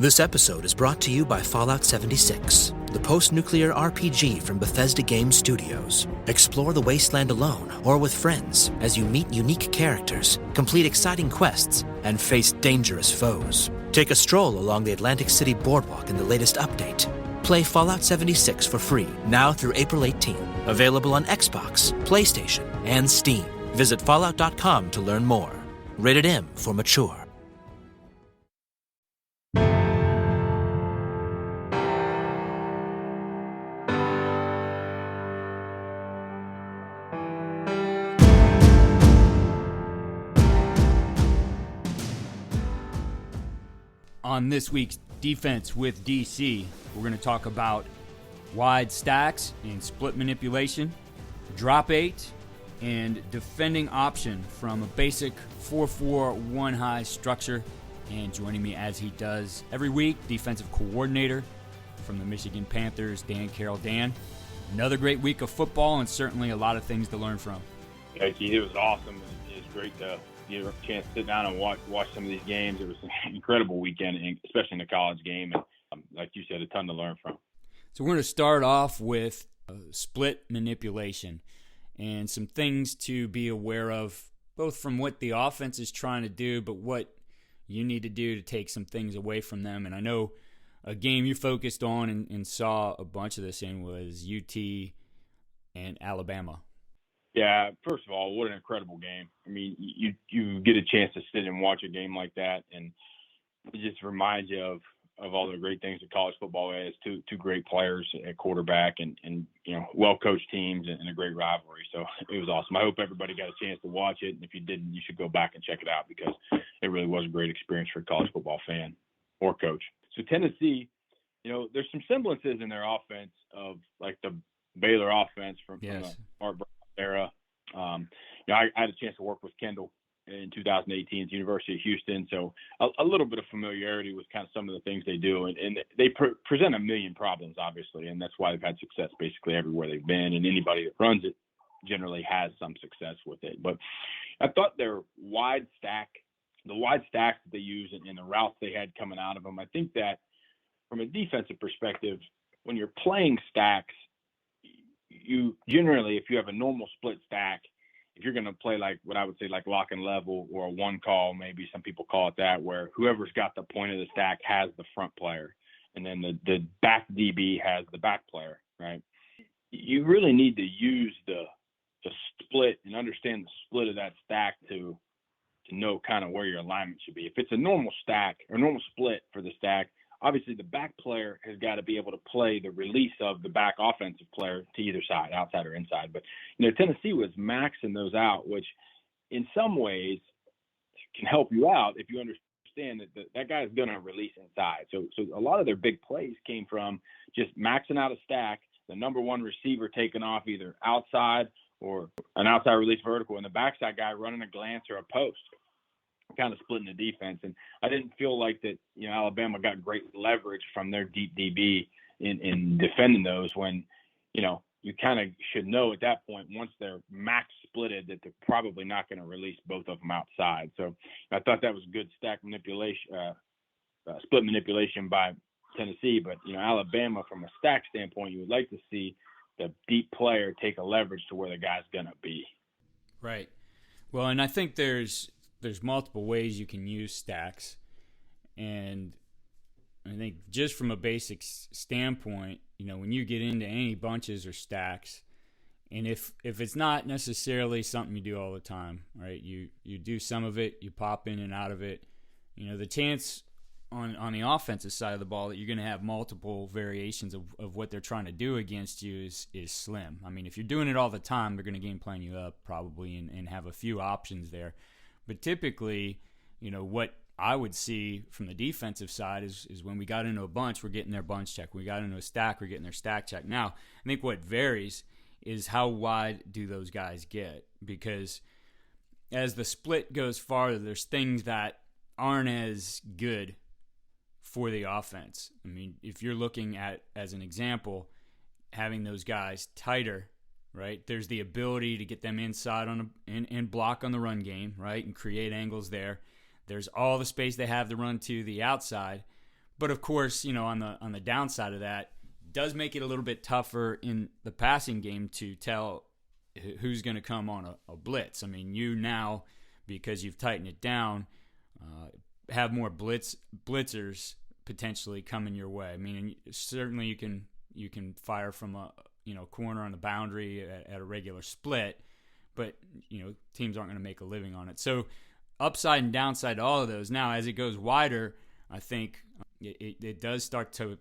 This episode is brought to you by Fallout 76, the post-nuclear RPG from Bethesda Game Studios. Explore the wasteland alone or with friends as you meet unique characters, complete exciting quests, and face dangerous foes. Take a stroll along the Atlantic City boardwalk in the latest update. Play Fallout 76 for free now through April 18th. Available on Xbox, PlayStation, and Steam. Visit Fallout.com to learn more. Rated M for mature. On this week's Defense with DC, we're going to talk about wide stacks and split manipulation, drop 8, and defending option from a basic 4-4-1 high structure. And joining me as he does every week, defensive coordinator from the Michigan Panthers, Dan Carrel. Dan, another great week of football and certainly a lot of things to learn from. Yeah, it was awesome. It was great to get a chance to sit down and watch some of these games. It was an incredible weekend, especially in the college game. And like you said, a ton to learn from. So we're going to start off with split manipulation and some things to be aware of, both from what the offense is trying to do, but what you need to do to take some things away from them. And I know a game you focused on and saw a bunch of this in was UT and Alabama. Yeah, first of all, what an incredible game. I mean, you get a chance to sit and watch a game like that, and it just reminds you of all the great things that college football has. Two great players at quarterback and you know, well-coached teams and a great rivalry. So it was awesome. I hope everybody got a chance to watch it, and if you didn't, you should go back and check it out because it really was a great experience for a college football fan or coach. So Tennessee, you know, there's some semblances in their offense of like the Baylor offense from the Art Brown era. You know, I had a chance to work with Kendall in 2018 at the University of Houston, so a little bit of familiarity with kind of some of the things they do, and they present a million problems, obviously, and that's why they've had success basically everywhere they've been, and anybody that runs it generally has some success with it. But I thought the wide stacks that they use and the routes they had coming out of them, I think that from a defensive perspective, when you're playing stacks, you generally, if you have a normal split stack, if you're going to play like what I would say like lock and level or a one call, maybe some people call it that, where whoever's got the point of the stack has the front player, and then the back DB has the back player, right? You really need to use the split and understand the split of that stack to know kind of where your alignment should be. If it's a normal stack or normal split for the stack, obviously the back player has got to be able to play the release of the back offensive player to either side, outside or inside. But, you know, Tennessee was maxing those out, which in some ways can help you out if you understand that guy is going to release inside. So a lot of their big plays came from just maxing out a stack, the number one receiver taking off either outside or an outside release vertical, and the backside guy running a glance or a post, kind of splitting the defense. And I didn't feel like that, you know, Alabama got great leverage from their deep DB in defending those when, you know, you kind of should know at that point, once they're max splitted, that they're probably not going to release both of them outside. So I thought that was good stack manipulation, split manipulation by Tennessee. But, you know, Alabama, from a stack standpoint, you would like to see the deep player take a leverage to where the guy's going to be. Right. Well, and I think there's multiple ways you can use stacks, and I think just from a basic standpoint, you know, when you get into any bunches or stacks, and if it's not necessarily something you do all the time, right? You do some of it, you pop in and out of it. You know, the chance on the offensive side of the ball that you're going to have multiple variations of what they're trying to do against you is slim. I mean, if you're doing it all the time, they're going to game plan you up probably and have a few options there. But typically, you know, what I would see from the defensive side is when we got into a bunch, we're getting their bunch check. We got into a stack, we're getting their stack check. Now, I think what varies is how wide do those guys get, because as the split goes farther, there's things that aren't as good for the offense. I mean, if you're looking at, as an example, having those guys tighter, right? There's the ability to get them inside and block on the run game, right? And create angles there. There's all the space they have to run to the outside. But of course, on the downside of that, does make it a little bit tougher in the passing game to tell who's going to come on a blitz. I mean, you now, because you've tightened it down, have more blitzers potentially coming your way. I mean, certainly you can fire from a corner on the boundary at a regular split, but teams aren't going to make a living on it. So upside and downside to all of those. Now, as it goes wider, I think it does start to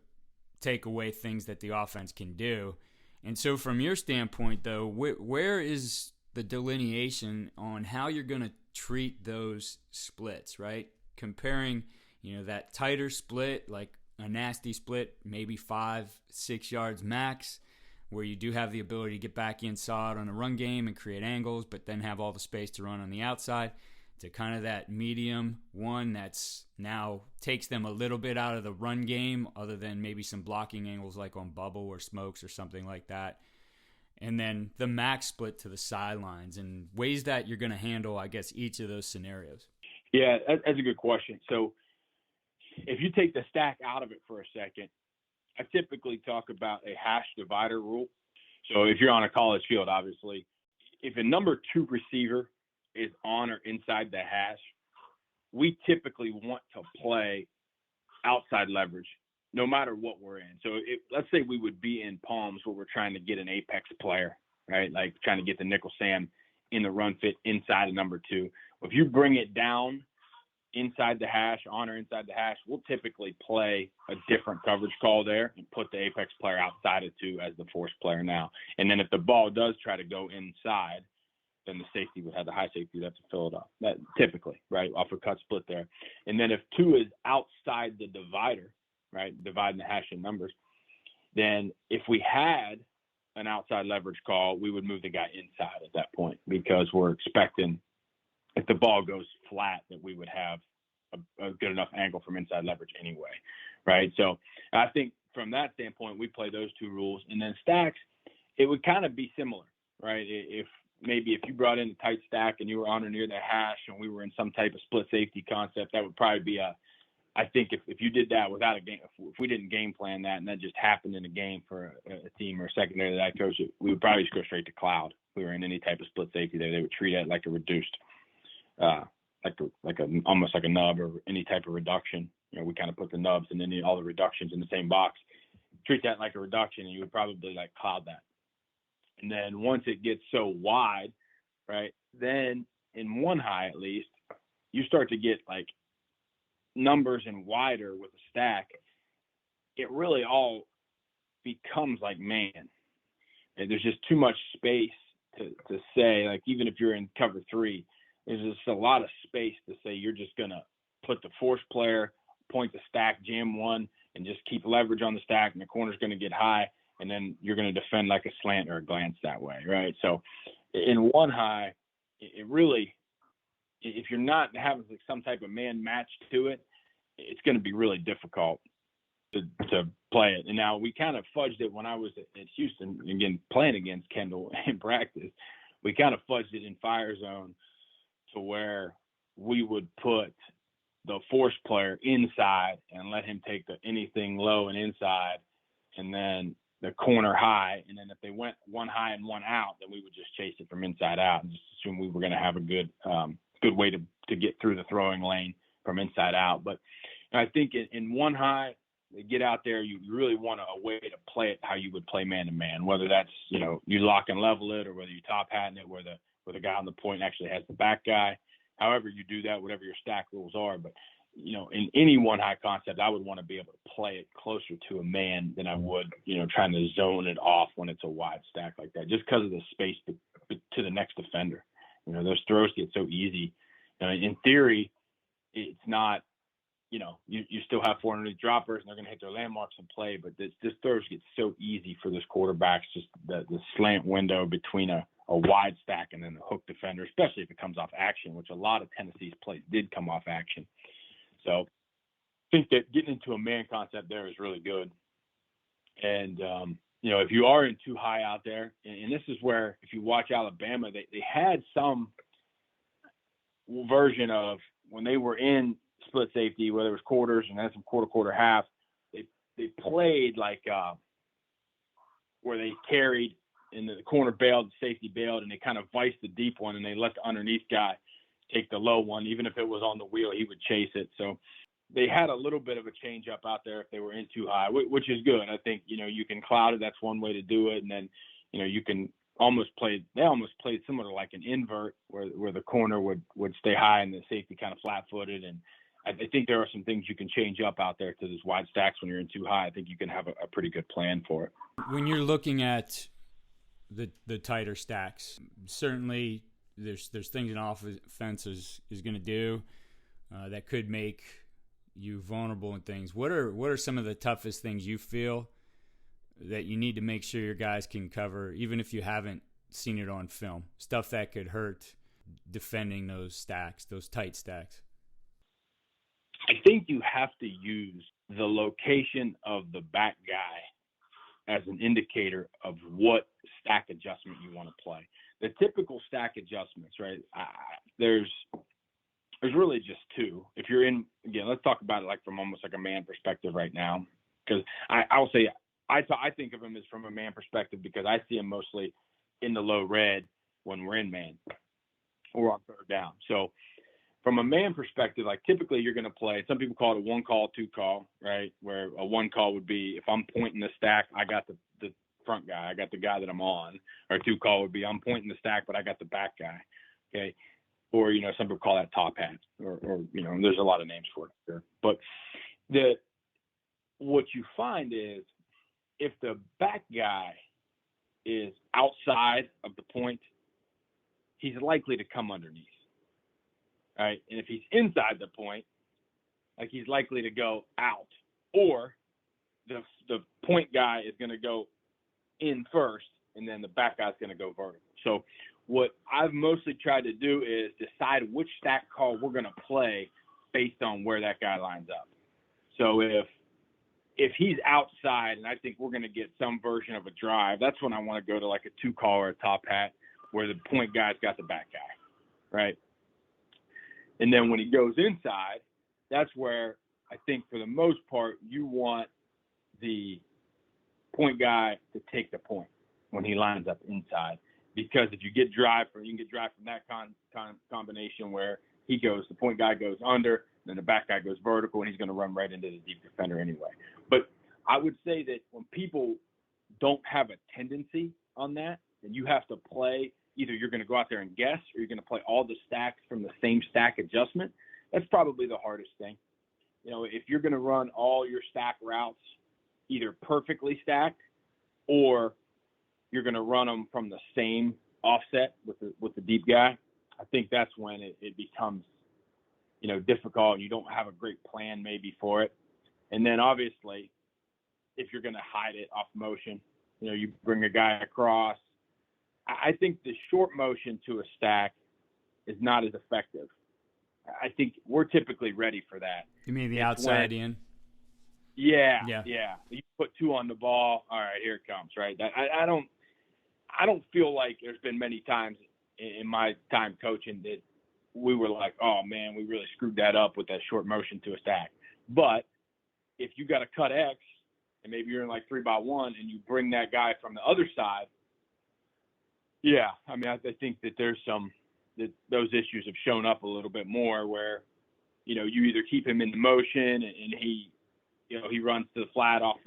take away things that the offense can do. And so from your standpoint, though, where is the delineation on how you're going to treat those splits, right? Comparing, that tighter split, like a nasty split, maybe 5-6 yards max, where you do have the ability to get back inside on a run game and create angles, but then have all the space to run on the outside, to kind of that medium one that's now takes them a little bit out of the run game, other than maybe some blocking angles like on bubble or smokes or something like that. And then the max split to the sidelines, and ways that you're going to handle, I guess, each of those scenarios. Yeah, that's a good question. So if you take the stack out of it for a second, I typically talk about a hash divider rule. So if you're on a college field, obviously, if a number 2 receiver is on or inside the hash, we typically want to play outside leverage no matter what we're in. So let's say we would be in palms where we're trying to get an apex player, right? Like trying to get the nickel Sam in the run fit inside of number 2. If you bring it down inside the hash, on or inside the hash, we'll typically play a different coverage call there and put the apex player outside of 2 as the force player now. And then if the ball does try to go inside, then the safety would have the high safety would have to fill it up. That typically, right, off a cut split there. And then if 2 is outside the divider, right, dividing the hash in numbers, then if we had an outside leverage call, we would move the guy inside at that point, because we're expecting, if the ball goes flat, that we would have a good enough angle from inside leverage anyway, right? So I think from that standpoint, we play those 2 rules. And then stacks, it would kind of be similar, right? If you brought in a tight stack and you were on or near the hash and we were in some type of split safety concept, that would probably be I think if you did that without a game, if we didn't game plan that and that just happened in a game for a team or a secondary that I coach, we would probably just go straight to cloud. If we were in any type of split safety there, they would treat it like a reduced, almost like a nub or any type of reduction. We kind of put the nubs and then all the reductions in the same box. Treat that like a reduction, and you would probably like cloud that. And then once it gets so wide, right, then in one high at least, you start to get like numbers and wider with a stack. It really all becomes like man. And there's just too much space to say, like, even if you're in cover 3, there's just a lot of space to say you're just going to put the force player, point the stack, jam 1, and just keep leverage on the stack, and the corner's going to get high. And then you're going to defend like a slant or a glance that way, right? So in one high, it really, if you're not having some type of man match to it, it's going to be really difficult to play it. And now we kind of fudged it when I was at Houston, again, playing against Kendall in practice. We kind of fudged it in fire zone to where we would put the force player inside and let him take anything low and inside, and then the corner high, and then if they went one high and one out, then we would just chase it from inside out and just assume we were going to have a good way to get through the throwing lane from inside out. But I think in one high, they get out there, you really want a way to play it how you would play man-to-man, whether that's, you lock and level it, or whether you top hat it where the guy on the point actually has the back guy. However you do that, whatever your stack rules are. But in any one high concept, I would want to be able to play it closer to a man than I would, trying to zone it off when it's a wide stack like that, just because of the space to the next defender. Those throws get so easy. In theory, it's not, you still have 400 droppers and they're going to hit their landmarks and play, but this throws get so easy for this quarterbacks, just the slant window between a wide stack and then the hook defender, especially if it comes off action, which a lot of Tennessee's plays did come off action. So I think that getting into a man concept there is really good. And, if you are in too high out there, and this is where, if you watch Alabama, they had some version of when they were in split safety, whether it was quarters and then some quarter half. They played like where they carried and the corner bailed, the safety bailed, and they kind of viced the deep one, and they let the underneath guy take the low one. Even if it was on the wheel, he would chase it. So they had a little bit of a change up out there if they were in too high, which is good. I think, you can cloud it. That's one way to do it. And then, you can they almost played similar to like an invert where the corner would stay high and the safety kind of flat footed. And I think there are some things you can change up out there to those wide stacks when you're in too high. I think you can have a pretty good plan for it. When you're looking at the tighter stacks, certainly there's things an offense is going to do that could make you vulnerable in things. What are some of the toughest things you feel that you need to make sure your guys can cover, even if you haven't seen it on film? Stuff that could hurt defending those stacks, those tight stacks. I think you have to use the location of the back guy as an indicator of what stack adjustment you want to play. The typical stack adjustments, right? There's really just two. If you're in, again, let's talk about it like from almost like a man perspective right now, because I'll say I think of him as from a man perspective because I see him mostly in the low red when we're in man or on third down. So from a man perspective, like typically you're going to play, some people call it a one call, two call, right? Where a one call would be if I'm pointing the stack, I got the front guy, I got the guy that I'm on. Or two call would be I'm pointing the stack, but I got the back guy. Okay. Or, some people call that top hat or there's a lot of names for it there. But what you find is if the back guy is outside of the point, he's likely to come underneath. Right. And if he's inside the point, like he's likely to go out, or the point guy is going to go in first, and then the back guy's going to go vertical. So what I've mostly tried to do is decide which stack call we're going to play based on where that guy lines up. So if he's outside and I think we're going to get some version of a drive, that's when I want to go to like a two call or a top hat where the point guy's got the back guy, right? And then when he goes inside, that's where I think for the most part you want the point guy to take the point when he lines up inside. Because if you get drive from that combination where the point guy goes under, then the back guy goes vertical, and he's going to run right into the deep defender anyway. But I would say that when people don't have a tendency on that, then you have to play. Either you're going to go out there and guess, or you're going to play all the stacks from the same stack adjustment. That's probably the hardest thing. If you're going to run all your stack routes either perfectly stacked, or you're going to run them from the same offset with the deep guy, I think that's when it becomes, difficult, and you don't have a great plan maybe for it. And then obviously, if you're going to hide it off motion, you bring a guy across. I think the short motion to a stack is not as effective. I think we're typically ready for that. You mean the outside in? Yeah. You put two on the ball. All right, here it comes. Right. I don't feel like there's been many times in my time coaching that we were like, oh man, we really screwed that up with that short motion to a stack. But if you got to cut X and maybe you're in like 3x1 and you bring that guy from the other side, yeah, I mean, I think that there's those issues have shown up a little bit more where, you either keep him in the motion and he runs to the flat off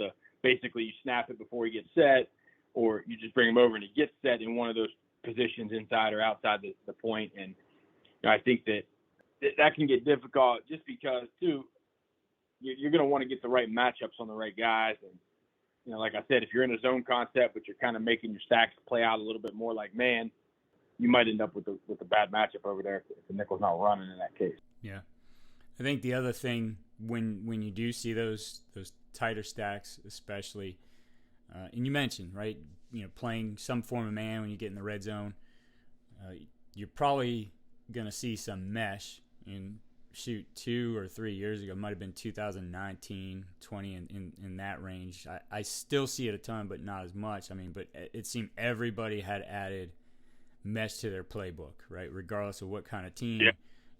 basically you snap it before he gets set, or you just bring him over and he gets set in one of those positions inside or outside the point. And I think that can get difficult just because too, you're going to want to get the right matchups on the right guys. And, like I said, if you're in a zone concept, but you're kind of making your stacks play out a little bit more like man, you might end up with a bad matchup over there if the nickel's not running in that case. Yeah. I think the other thing when you do see those tighter stacks, especially, and you mentioned, right, playing some form of man when you get in the red zone, you're probably going to see some mesh. And 2 or 3 years ago, it might have been 2019, 20 in that range. I still see it a ton, but not as much. I mean, but it seemed everybody had added mesh to their playbook, right? Regardless of what kind of team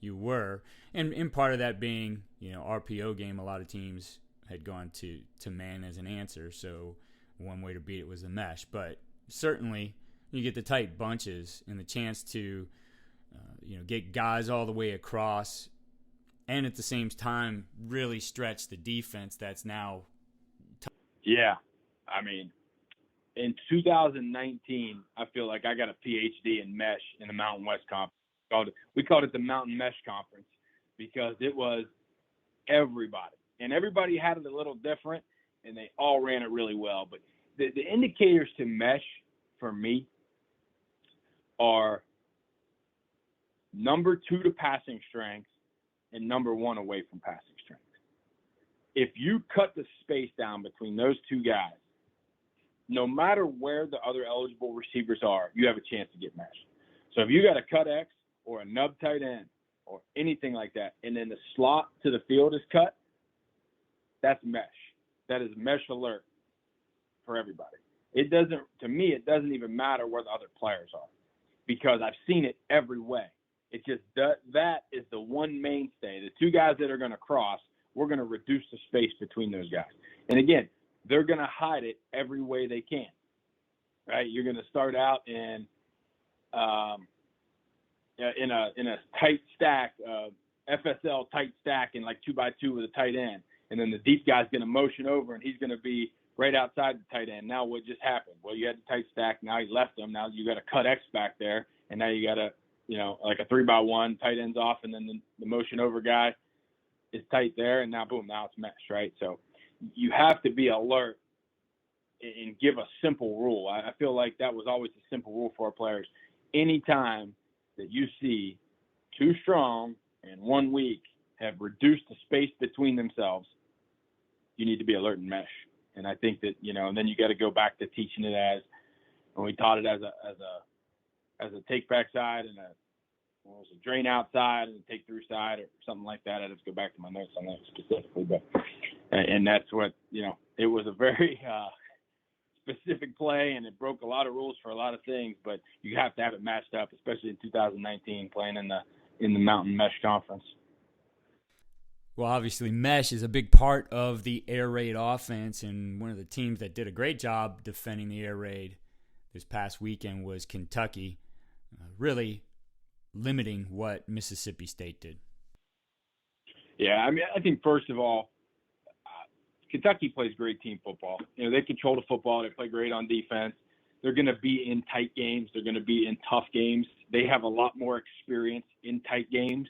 you were. And part of that being, RPO game, a lot of teams had gone to man as an answer. So one way to beat it was the mesh. But certainly you get the tight bunches and the chance to, get guys all the way across and at the same time really stretch the defense that's now. Yeah. I mean, in 2019, I feel like I got a PhD in mesh in the Mountain West Conference. We called it the Mountain Mesh Conference because it was everybody. And everybody had it a little different, and they all ran it really well. But the indicators to mesh for me are number 2 to passing strength and number 1 away from passing strength. If you cut the space down between those two guys, no matter where the other eligible receivers are, you have a chance to get meshed. So if you got a cut X or a nub tight end or anything like that, and then the slot to the field is cut, that's mesh. That is mesh alert for everybody. To me, it doesn't even matter where the other players are because I've seen it every way. It just that is the one mainstay. The two guys that are going to cross, we're going to reduce the space between those guys. And again, they're going to hide it every way they can, right? You're going to start out in a tight stack, FSL tight stack in like 2x2 with a tight end. And then the deep guy's going to motion over and he's going to be right outside the tight end. Now what just happened? Well, you had the tight stack. Now he left them. Now you got a cut X back there. And now you got like a 3x1, tight ends off. And then the motion over guy is tight there. And now, boom, now it's mesh, right? So you have to be alert and give a simple rule. I feel like that was always a simple rule for our players. Anytime that you see two strong and 1 weak have reduced the space between themselves, you need to be alert and mesh. And I think that, and then you got to go back to teaching it as, when we taught it as a take back side and a drain outside and a take through side or something like that. I have to go back to my notes on that specifically, and that's what, it was a very specific play and it broke a lot of rules for a lot of things, but you have to have it matched up, especially in 2019 playing in the Mountain Mesh Conference. Well, obviously, mesh is a big part of the air raid offense, and one of the teams that did a great job defending the air raid this past weekend was Kentucky, really limiting what Mississippi State did. Yeah, I mean, I think first of all, Kentucky plays great team football. They control the football. They play great on defense. They're going to be in tight games. They're going to be in tough games. They have a lot more experience in tight games,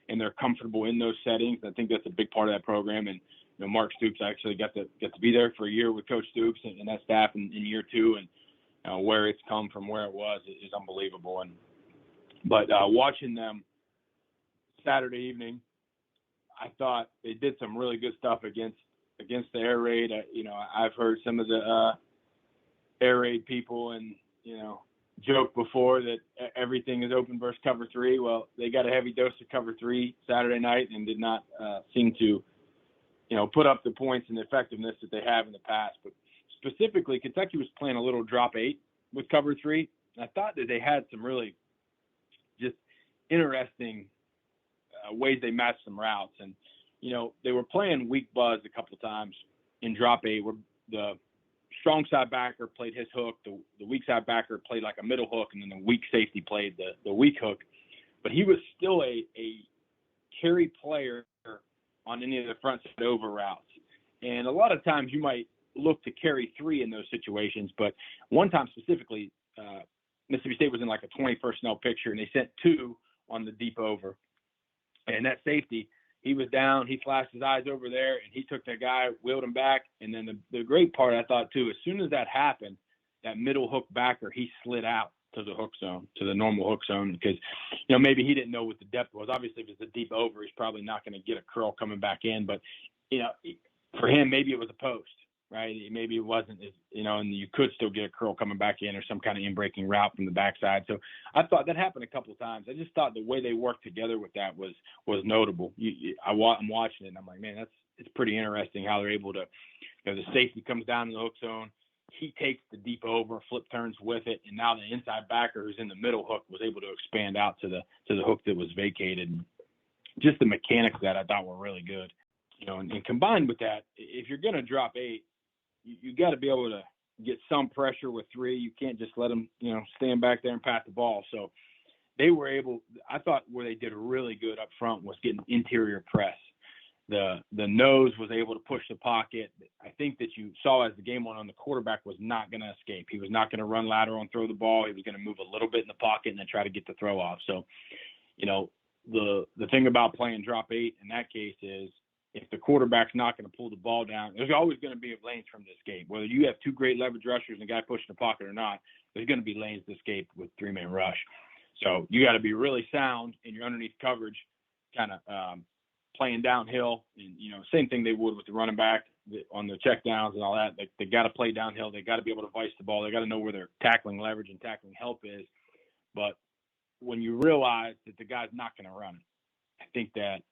and they're comfortable in those settings. I think that's a big part of that program. And Mark Stoops actually got to be there for a year with Coach Stoops and that staff in year two, and where it's come from where it was is unbelievable. But watching them Saturday evening, I thought they did some really good stuff against the air raid. I've heard some of the air raid people and joke before that everything is open versus cover three. Well, they got a heavy dose of cover three Saturday night and did not seem to put up the points and the effectiveness that they have in the past. But specifically, Kentucky was playing a little drop 8 with cover three. And I thought that they had some really just interesting ways they matched some routes. And they were playing weak buzz a couple of times in drop 8 where the strong side backer played his hook, the weak side backer played like a middle hook, and then the weak safety played the weak hook. But he was still a carry player on any of the front side over routes. And a lot of times you might look to carry 3 in those situations, but one time specifically, Mississippi State was in like a 20 personnel picture, and they sent 2 on the deep over. And that safety, he was down, he flashed his eyes over there, and he took that guy, wheeled him back. And then the great part, I thought, too, as soon as that happened, that middle hook backer, he slid out to the hook zone, to the normal hook zone, because, maybe he didn't know what the depth was. Obviously, if it's a deep over, he's probably not going to get a curl coming back in. But, for him, maybe it was a post, right? Maybe it wasn't, and you could still get a curl coming back in or some kind of in-breaking route from the backside. So I thought that happened a couple of times. I just thought the way they worked together with that was notable. I'm watching it, and I'm like, man, it's pretty interesting how they're able to, the safety comes down in the hook zone, he takes the deep over, flip turns with it, and now the inside backer who's in the middle hook was able to expand out to the hook that was vacated. just the mechanics of that I thought were really good. And combined with that, if you're going to drop 8, you got to be able to get some pressure with 3. You can't just let them, stand back there and pass the ball. So they were able, I thought where they did really good up front was getting interior press. The nose was able to push the pocket. I think that you saw as the game went on, the quarterback was not going to escape. He was not going to run lateral and throw the ball. He was going to move a little bit in the pocket and then try to get the throw off. So, the thing about playing drop 8 in that case is if the quarterback's not going to pull the ball down, there's always going to be lanes from the escape. Whether you have 2 great leverage rushers and a guy pushing the pocket or not, there's going to be lanes to escape with 3-man rush. So you got to be really sound in your underneath coverage, kind of playing downhill. And, same thing they would with the running back on the check downs and all that. They got to play downhill. They got to be able to vice the ball. They got to know where their tackling leverage and tackling help is. But when you realize that the guy's not going to run it, I think that,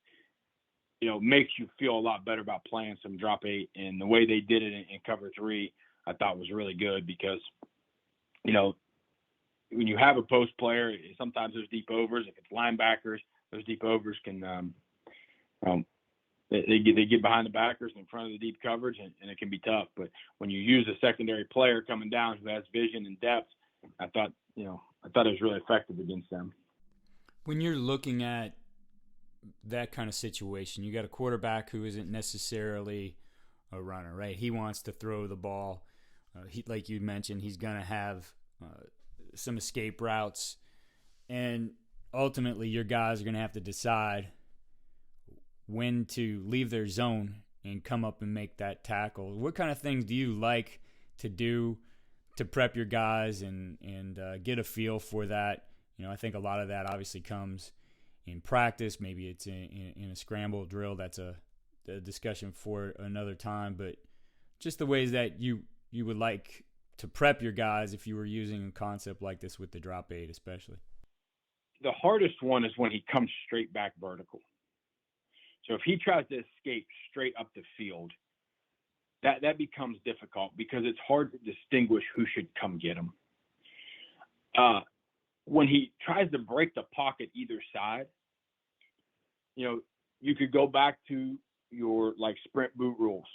makes you feel a lot better about playing some drop 8. And the way they did it in cover 3, I thought was really good because, when you have a post player, sometimes there's deep overs. If it's linebackers, those deep overs can, they get behind the backers in front of the deep coverage, and it can be tough. But when you use a secondary player coming down who has vision and depth, I thought it was really effective against them. When you're looking at that kind of situation, you got a quarterback who isn't necessarily a runner, right? He wants to throw the ball. Like you mentioned, he's going to have some escape routes, and ultimately your guys are going to have to decide when to leave their zone and come up and make that tackle. What kind of things do you like to do to prep your guys and get a feel for that? I think a lot of that obviously comes in practice. Maybe it's in a scramble drill. That's a discussion for another time. But just the ways that you would like to prep your guys if you were using a concept like this with the drop 8 especially. The hardest one is when he comes straight back vertical. So if he tries to escape straight up the field, that becomes difficult because it's hard to distinguish who should come get him. When he tries to break the pocket either side, you could go back to your sprint boot rules,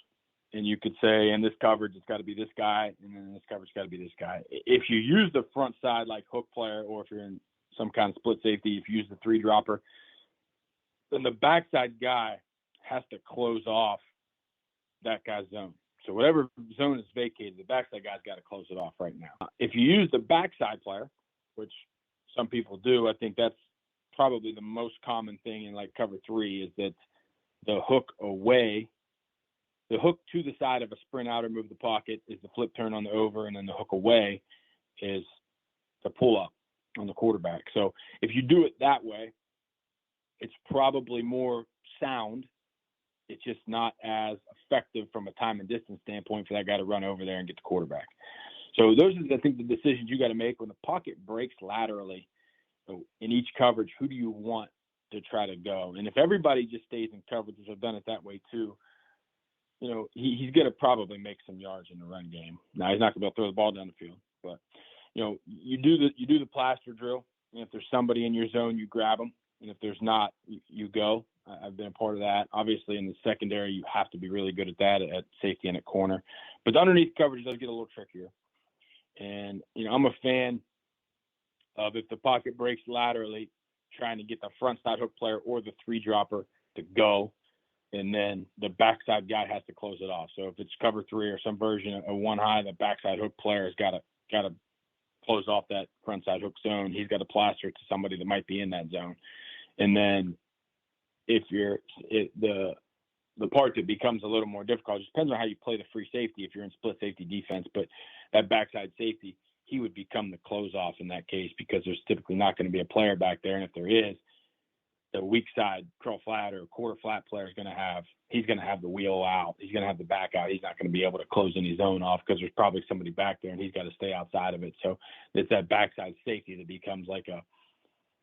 and you could say in this coverage it's got to be this guy, and then in this coverage it's got to be this guy. If you use the front side like hook player, or if you're in some kind of split safety, if you use the 3 dropper, then the backside guy has to close off that guy's zone. So whatever zone is vacated, the backside guy's got to close it off right now. If you use the backside player, which some people do, I think that's probably the most common thing in cover 3 is that the hook to the side of a sprint out or move the pocket is the flip turn on the over, and then the hook away is the pull up on the quarterback. So if you do it that way, it's probably more sound. It's just not as effective from a time and distance standpoint for that guy to run over there and get the quarterback. So those are, I think, the decisions you got to make when the pocket breaks laterally. So in each coverage, who do you want to try to go? And if everybody just stays in coverage, which I've done it that way too, he's going to probably make some yards in the run game. Now he's not going to be able to throw the ball down the field, but you do the plaster drill. And if there's somebody in your zone, you grab them. And if there's not, you go. I've been a part of that. Obviously, in the secondary, you have to be really good at that at safety and at corner. But the underneath coverage does get a little trickier. And, I'm a fan of, if the pocket breaks laterally, trying to get the front side hook player or the 3 dropper to go, and then the backside guy has to close it off. So if it's cover 3 or some version of 1 high, the backside hook player has got to close off that front side hook zone. He's got to plaster it to somebody that might be in that zone. And then if the part that becomes a little more difficult, just depends on how you play the free safety if you're in split safety defense, but that backside safety, he would become the close off in that case because there's typically not going to be a player back there. And if there is, the weak side curl flat or quarter flat player is going to have the wheel out. He's going to have the back out. He's not going to be able to close any zone off because there's probably somebody back there and he's got to stay outside of it. So it's that backside safety that becomes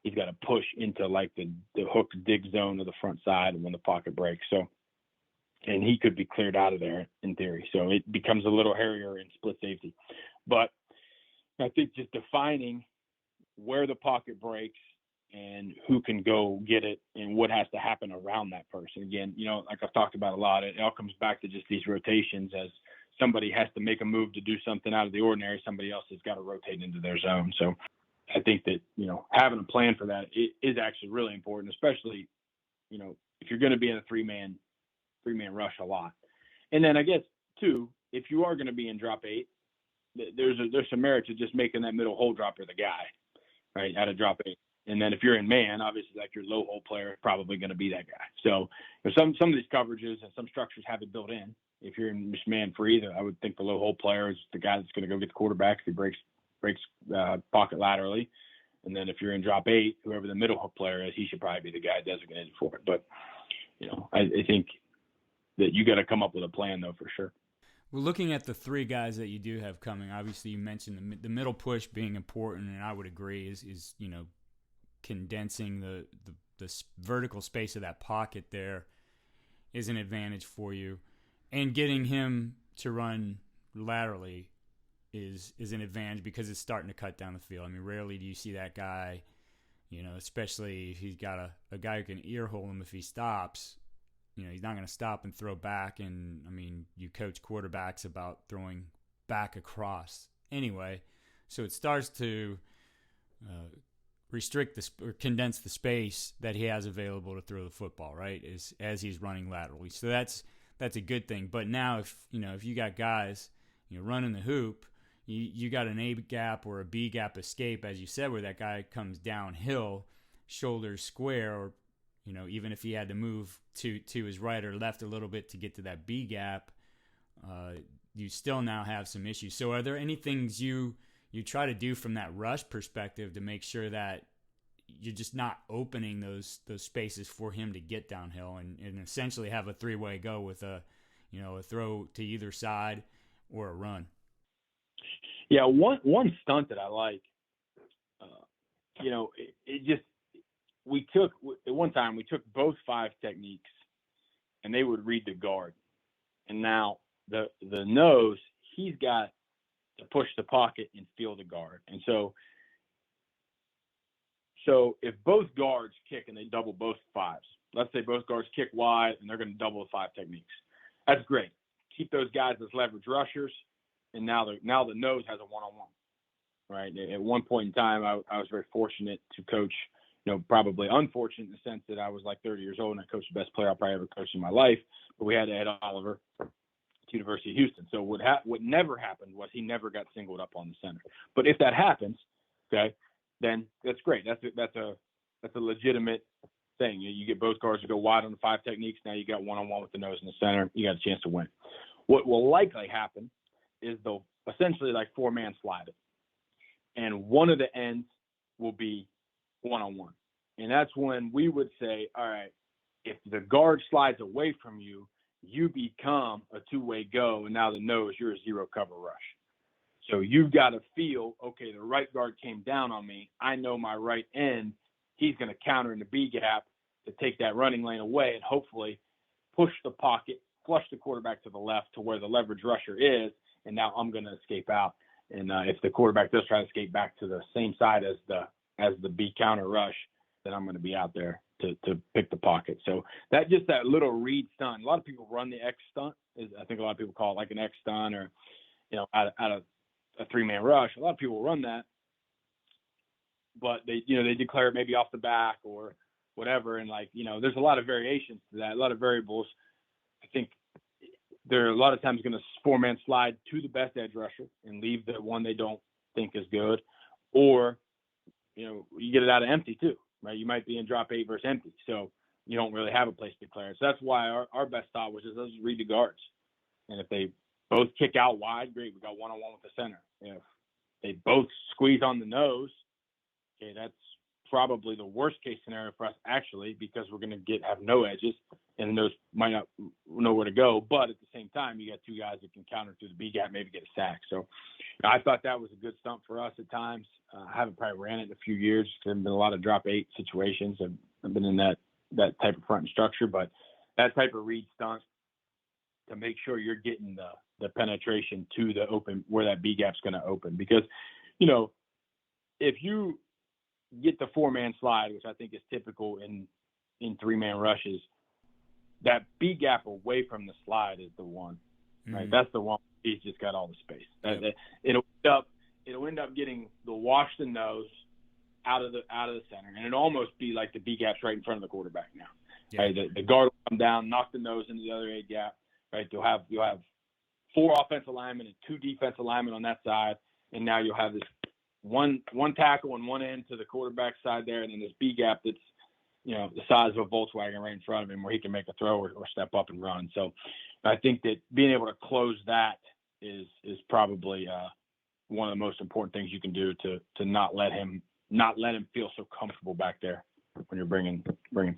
he's got to push into the hook dig zone of the front side when the pocket breaks. So, and he could be cleared out of there in theory. So it becomes a little hairier in split safety. But I think just defining where the pocket breaks and who can go get it and what has to happen around that person. Again, like I've talked about a lot, it all comes back to just these rotations. As somebody has to make a move to do something out of the ordinary, somebody else has got to rotate into their zone. So I think that, having a plan for that is actually really important, especially, if you're going to be in a three-man rush a lot. And then I guess, too, if you are going to be in drop 8, there's some merit to just making that middle hole dropper the guy, right, out of drop 8. And then if you're in man, obviously, like your low hole player is probably going to be that guy. So some of these coverages and some structures have it built in. If you're in man free, I would think the low hole player is the guy that's going to go get the quarterback if he breaks pocket laterally. And then if you're in drop 8, whoever the middle hole player is, he should probably be the guy designated for it. But, I think that you got to come up with a plan, though, for sure. Well, looking at the 3 guys that you do have coming, obviously you mentioned the middle push being important, and I would agree is condensing the vertical space of that pocket there is an advantage for you, and getting him to run laterally is an advantage because it's starting to cut down the field. I mean, rarely do you see that guy, especially if he's got a guy who can ear hole him if he stops. He's not going to stop and throw back. And, I mean, you coach quarterbacks about throwing back across anyway. So it starts to restrict or condense the space that he has available to throw the football, right, as he's running laterally. So that's a good thing. But now if you got guys, running the hoop, you got an A gap or a B gap escape, as you said, where that guy comes downhill, shoulders square, or even if he had to move to his right or left a little bit to get to that B gap, you still now have some issues. So are there any things you try to do from that rush perspective to make sure that you're just not opening those spaces for him to get downhill and essentially have a 3-way go with a throw to either side or a run? Yeah, one stunt that I like, at one time we took both 5 techniques and they would read the guard. And now the nose, he's got to push the pocket and feel the guard. And so if both guards kick and they double both 5s, let's say both guards kick wide and they're going to double the 5 techniques. That's great. Keep those guys as leverage rushers. And now the nose has a one-on-one, right? At one point in time, I was very fortunate to coach, probably unfortunate in the sense that I was like 30 years old and I coached the best player I probably ever coached in my life. But we had Ed Oliver to University of Houston. So what never happened was he never got singled up on the center. But if that happens, okay, then that's great. That's a legitimate thing. You get both guards to go wide on the 5 techniques. Now you got one-on-one with the nose in the center. You got a chance to win. What will likely happen is they'll essentially like 4-man slide it. And one of the ends will be one-on-one. And that's when we would say, all right, if the guard slides away from you, you become a 2-way go. And now the nose, you're a 0 cover rush. So you've got to feel, okay, the right guard came down on me. I know my right end, he's going to counter in the B gap to take that running lane away and hopefully push the pocket, flush the quarterback to the left to where the leverage rusher is. And now I'm going to escape out. And if the quarterback does try to escape back to the same side as the B counter rush, then I'm going to be out there to pick the pocket. So that little read stunt. A lot of people run the X-Stunt. I think a lot of people call it like an X-Stunt or, out of a 3-man rush. A lot of people run that, but they declare it maybe off the back or whatever. And there's a lot of variations to that, a lot of variables. I think they're a lot of times going to 4-man slide to the best edge rusher and leave the one they don't think is good. Or, you get it out of empty too, right? You might be in drop 8 versus empty. So you don't really have a place to declare. So that's why our best thought was just let's read the guards. And if they both kick out wide, great. We got one-on-one with the center. If they both squeeze on the nose, okay, that's probably the worst case scenario for us actually, because we're going to have no edges and the nose might not know where to go. But at the same time, you got 2 guys that can counter through the B gap, maybe get a sack. So I thought that was a good stunt for us at times. I haven't probably ran it in a few years. There have been a lot of drop 8 situations. I've been in that type of front and structure, but that type of read stunt to make sure you're getting the penetration to the open where that B gap's going to open. Because, if you get the 4-man slide, which I think is typical in 3-man rushes, that B gap away from the slide is the one, right? Mm-hmm. That's the one. He's just got all the space. Yep. It'll end up getting the wash the nose out of the center, and it'll almost be like the B gap's right in front of the quarterback now. Yeah. Right? The guard will come down, knock the nose into the other A gap. Right? You'll have 4 offensive linemen and 2 defensive linemen on that side, and now you'll have this one tackle on one end to the quarterback side there, and then this B gap that's the size of a Volkswagen right in front of him, where he can make a throw or step up and run. So I think that being able to close that is probably one of the most important things you can do to not let him feel so comfortable back there when you're bringing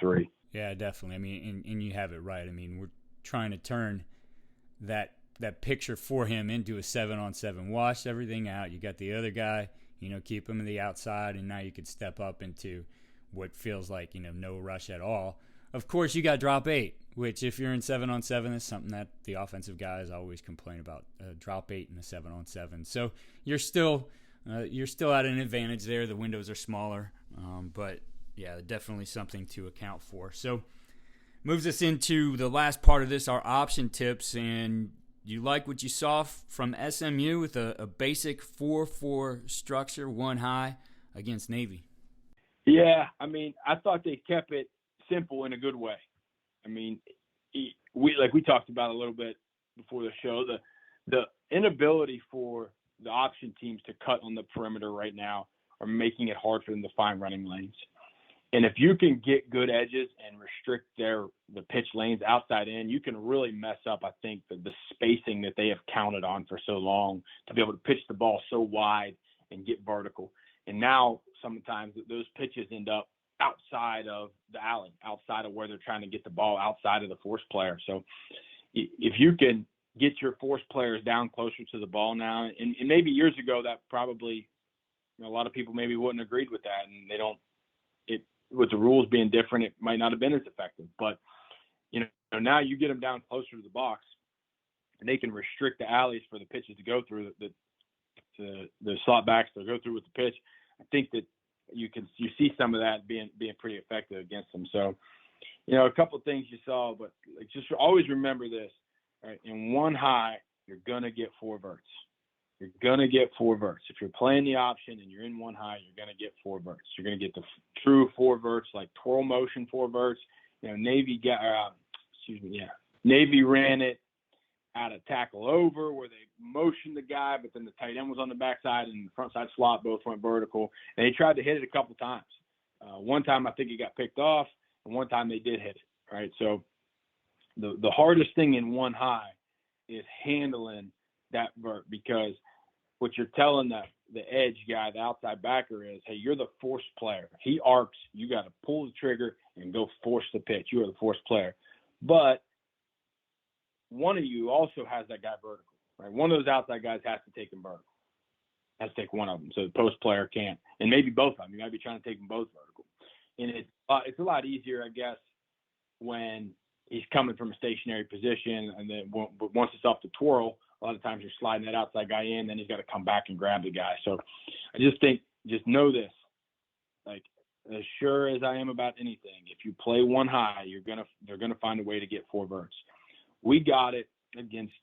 3. Yeah, definitely. I mean, and you have it right. I mean, we're trying to turn that picture for him into a 7-on-7. Wash everything out. You got the other guy, keep him to the outside, and now you could step up into what feels like, no rush at all. Of course, you got drop 8, which if you're in 7-on-7 is something that the offensive guys always complain about, drop 8 in a 7-on-7. So you're still at an advantage there. The windows are smaller, but yeah, definitely something to account for. So moves us into the last part of this, our option tips, and you like what you saw from SMU with a basic 4-4 structure, 1 high against Navy. Yeah, I mean, I thought they kept it simple in a good way. I mean, we talked about a little bit before the show, the inability for the option teams to cut on the perimeter right now are making it hard for them to find running lanes. And if you can get good edges and restrict the pitch lanes outside in, you can really mess up, I think, the spacing that they have counted on for so long to be able to pitch the ball so wide and get vertical. And now sometimes those pitches end up outside of the alley, outside of where they're trying to get the ball, outside of the force player. So if you can get your force players down closer to the ball now, and maybe years ago that probably a lot of people maybe wouldn't have agreed with that, and with the rules being different, it might not have been as effective. But now you get them down closer to the box, and they can restrict the alleys for the pitches to go through, the slot backs to go through with the pitch. I think that you see some of that being pretty effective against them. So, a couple of things you saw, but just always remember this, right? In 1 high, you're gonna get 4 verts. You're gonna get 4 verts. If you're playing the option and you're in 1 high, you're gonna get 4 verts. You're gonna get the true 4 verts, like twirl motion 4 verts. Navy ran it out of tackle over, where they motioned the guy, but then the tight end was on the backside and the front side slot both went vertical. And they tried to hit it a couple times. One time I think it got picked off, and one time they did hit it, right? So the hardest thing in 1 high is handling that vert, because what you're telling the edge guy, the outside backer, is, hey, you're the force player. He arcs, you got to pull the trigger and go force the pitch. You are the force player. But one of you also has that guy vertical, right? One of those outside guys has to take him vertical. Has to take one of them, so the post player can't. And maybe both of them. You might be trying to take them both vertical. And it's a lot easier, I guess, when he's coming from a stationary position, and then once it's off the twirl, a lot of times you're sliding that outside guy in, then he's got to come back and grab the guy. So I just know this, like, as sure as I am about anything, if you play 1 high, they're gonna find a way to get 4 verts. We got it against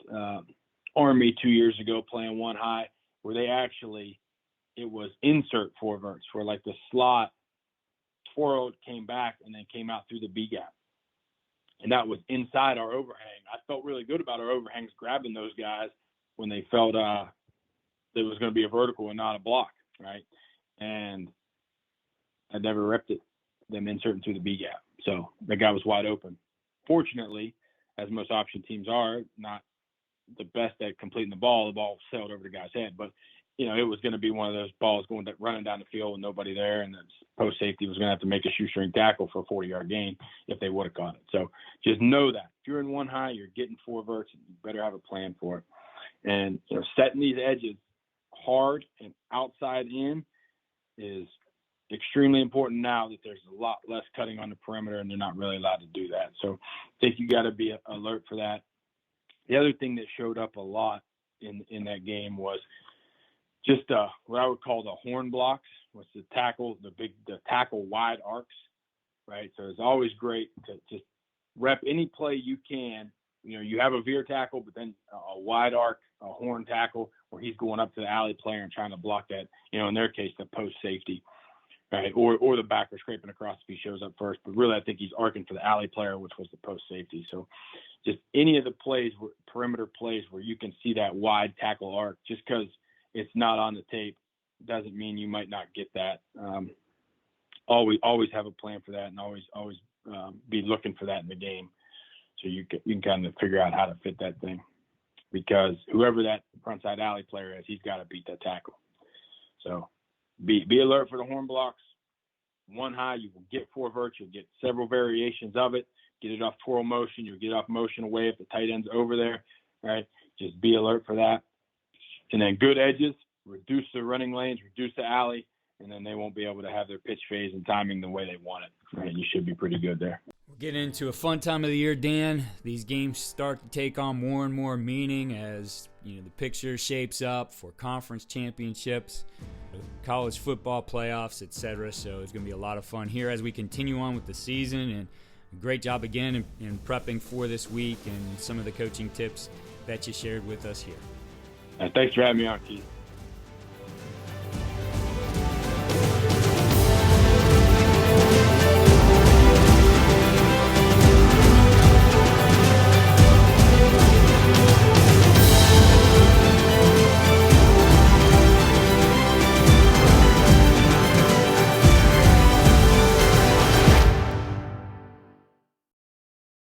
Army 2 years ago, playing 1 high, where it was insert 4 verts, where like the slot twirled, came back, and then came out through the B gap. And that was inside our overhang. I felt really good about our overhangs grabbing those guys when they felt that it was going to be a vertical and not a block, right? And I never repped it, them inserting through the B gap. So the guy was wide open. Fortunately, as most option teams are, not the best at completing the ball sailed over the guy's head. But, it was going to be one of those balls running down the field with nobody there, and the post safety was going to have to make a shoestring tackle for a 40-yard gain if they would have caught it. So just know that. If you're in 1 high, you're getting 4 verts, and you better have a plan for it. And, setting these edges hard and outside in is extremely important now that there's a lot less cutting on the perimeter, and they're not really allowed to do that. So I think you got to be alert for that. The other thing that showed up a lot in that game was just what I would call the horn blocks, what's the tackle wide arcs, right? So it's always great to just rep any play you can. You have a veer tackle, but then a wide arc, a horn tackle where he's going up to the alley player and trying to block that, in their case, the post safety, right? Or the backer scraping across if he shows up first. But really, I think he's arcing for the alley player, which was the post safety. So just any of the plays, perimeter plays where you can see that wide tackle arc, just because it's not on the tape doesn't mean you might not get that. Always have a plan for that, and always be looking for that in the game, so you can kind of figure out how to fit that thing, because whoever that frontside alley player is, he's got to beat that tackle. So be alert for the horn blocks. One high, you will get 4 verts. You'll get several variations of it. Get it off twirl motion. You'll get off motion away if the tight end's over there, right? Just be alert for that. And then good edges, reduce the running lanes, reduce the alley, and then they won't be able to have their pitch phase and timing the way they want it. Right? You should be pretty good there. We're getting into a fun time of the year, Dan. These games start to take on more and more meaning as the picture shapes up for conference championships, college football playoffs, etc. So it's going to be a lot of fun here as we continue on with the season. And great job again in prepping for this week and some of the coaching tips that you shared with us here. Thanks for having me on, Keith.